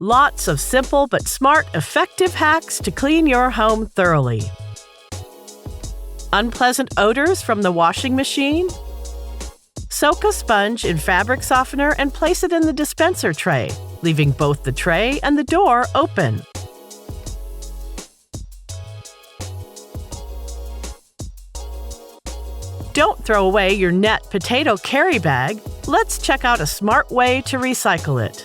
Lots of simple but smart, effective hacks to clean your home thoroughly. Unpleasant odors from the washing machine? Soak a sponge in fabric softener and place it in the dispenser tray, leaving both the tray and the door open. Don't throw away your net potato carry bag. Let's check out a smart way to recycle it.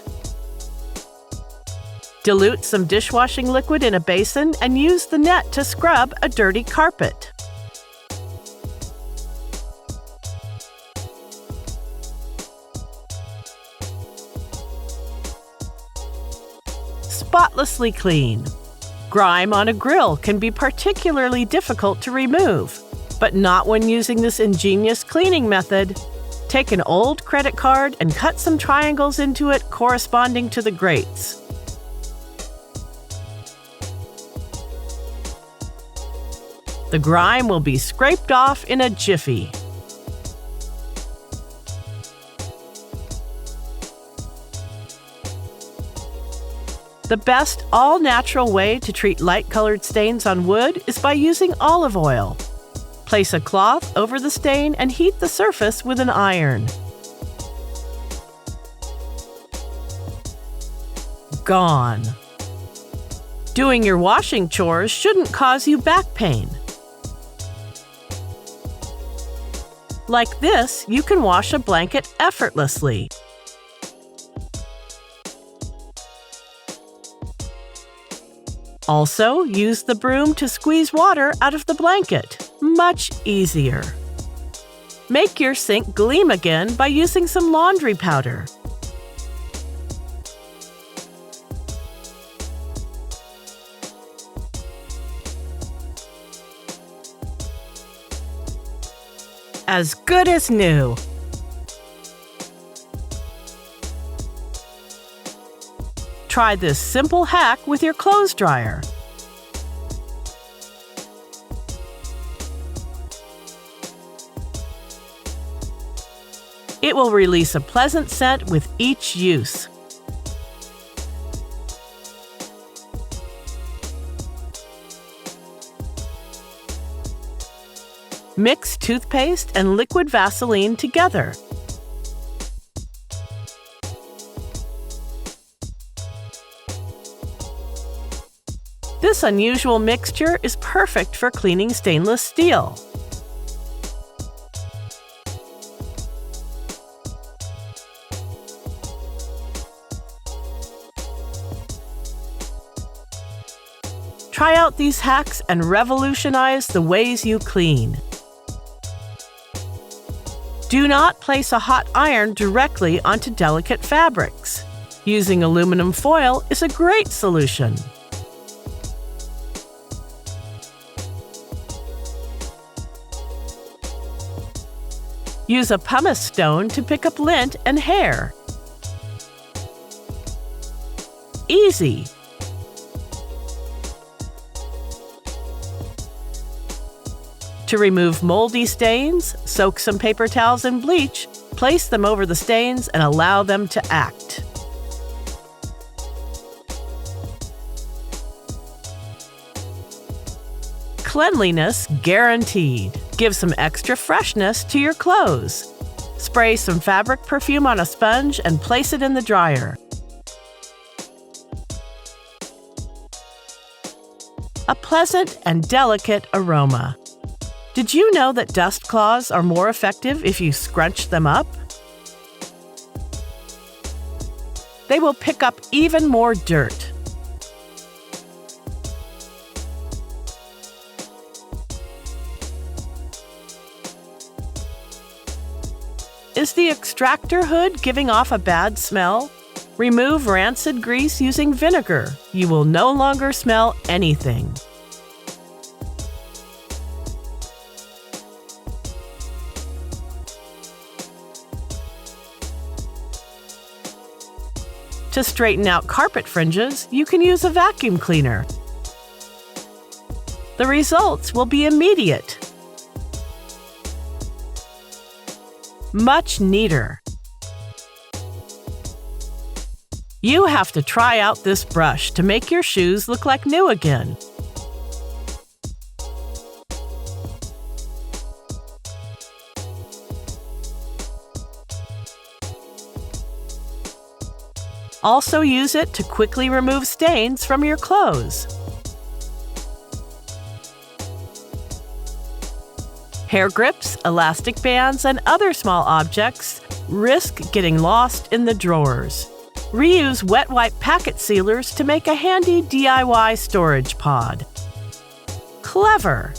Dilute some dishwashing liquid in a basin and use the net to scrub a dirty carpet. Spotlessly clean. Grime on a grill can be particularly difficult to remove, but not when using this ingenious cleaning method. Take an old credit card and cut some triangles into it corresponding to the grates. The grime will be scraped off in a jiffy. The best all-natural way to treat light-colored stains on wood is by using olive oil. Place a cloth over the stain and heat the surface with an iron. Gone. Doing your washing chores shouldn't cause you back pain. Like this, you can wash a blanket effortlessly. Also, use the broom to squeeze water out of the blanket. Much easier. Make your sink gleam again by using some laundry powder. As good as new. Try this simple hack with your clothes dryer. It will release a pleasant scent with each use. Mix toothpaste and liquid Vaseline together. This unusual mixture is perfect for cleaning stainless steel. Try out these hacks and revolutionize the ways you clean. Do not place a hot iron directly onto delicate fabrics. Using aluminum foil is a great solution. Use a pumice stone to pick up lint and hair. Easy. To remove moldy stains, soak some paper towels in bleach, place them over the stains, and allow them to act. Cleanliness guaranteed. Give some extra freshness to your clothes. Spray some fabric perfume on a sponge and place it in the dryer. A pleasant and delicate aroma. Did you know that dust cloths are more effective if you scrunch them up? They will pick up even more dirt. Is the extractor hood giving off a bad smell? Remove rancid grease using vinegar. You will no longer smell anything. To straighten out carpet fringes, you can use a vacuum cleaner. The results will be immediate. Much neater. You have to try out this brush to make your shoes look like new again. Also use it to quickly remove stains from your clothes. Hair grips, elastic bands, and other small objects risk getting lost in the drawers. Reuse wet wipe packet sealers to make a handy DIY storage pod. Clever!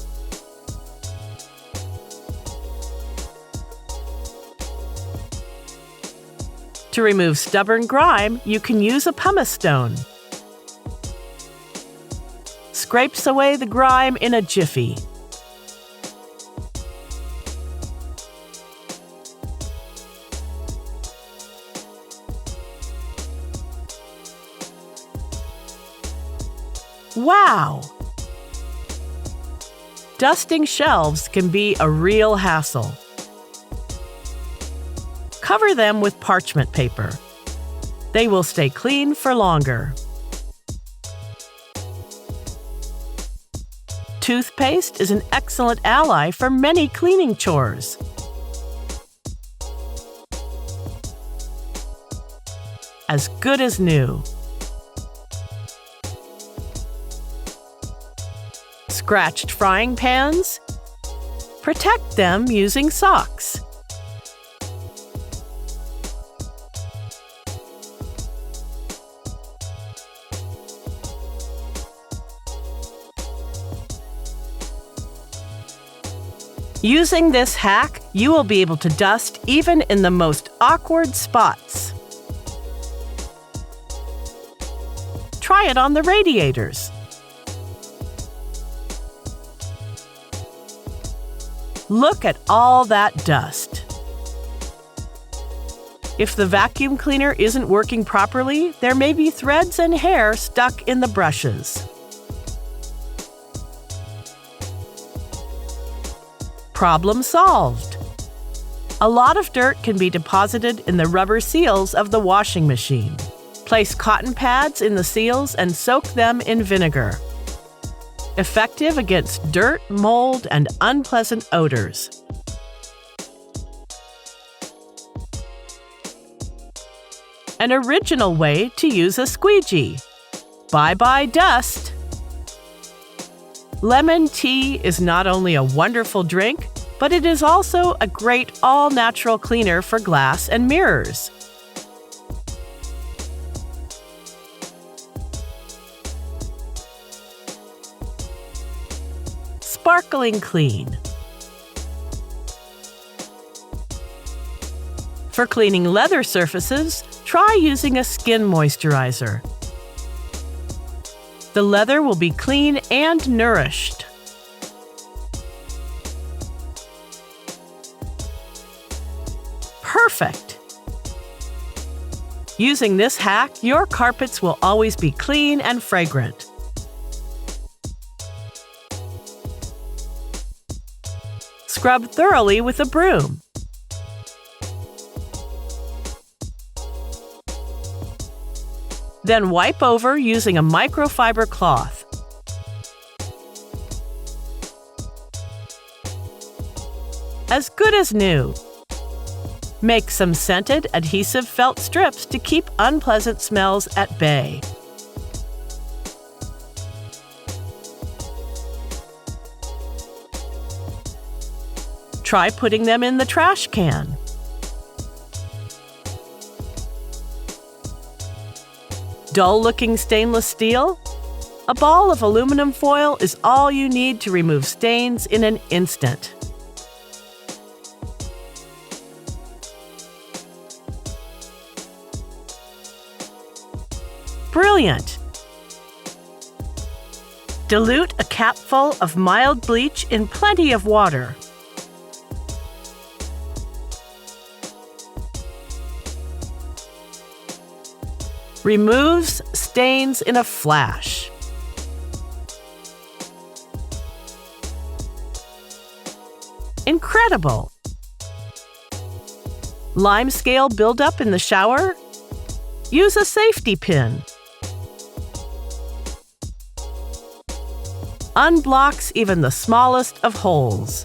To remove stubborn grime, you can use a pumice stone. Scrapes away the grime in a jiffy. Wow! Dusting shelves can be a real hassle. Cover them with parchment paper. They will stay clean for longer. Toothpaste is an excellent ally for many cleaning chores. As good as new. Scratched frying pans? Protect them using socks. Using this hack, you will be able to dust even in the most awkward spots. Try it on the radiators. Look at all that dust. If the vacuum cleaner isn't working properly, there may be threads and hair stuck in the brushes. Problem solved. A lot of dirt can be deposited in the rubber seals of the washing machine. Place cotton pads in the seals and soak them in vinegar. Effective against dirt, mold, and unpleasant odors. An original way to use a squeegee. Bye-bye dust. Lemon tea is not only a wonderful drink, but it is also a great all-natural cleaner for glass and mirrors. Sparkling clean. For cleaning leather surfaces, try using a skin moisturizer. The leather will be clean and nourished. Perfect! Using this hack, your carpets will always be clean and fragrant. Scrub thoroughly with a broom. Then wipe over using a microfiber cloth. As good as new. Make some scented adhesive felt strips to keep unpleasant smells at bay. Try putting them in the trash can. Dull-looking stainless steel? A ball of aluminum foil is all you need to remove stains in an instant. Brilliant! Dilute a capful of mild bleach in plenty of water. Removes stains in a flash. Incredible! Limescale buildup in the shower? Use a safety pin. Unblocks even the smallest of holes.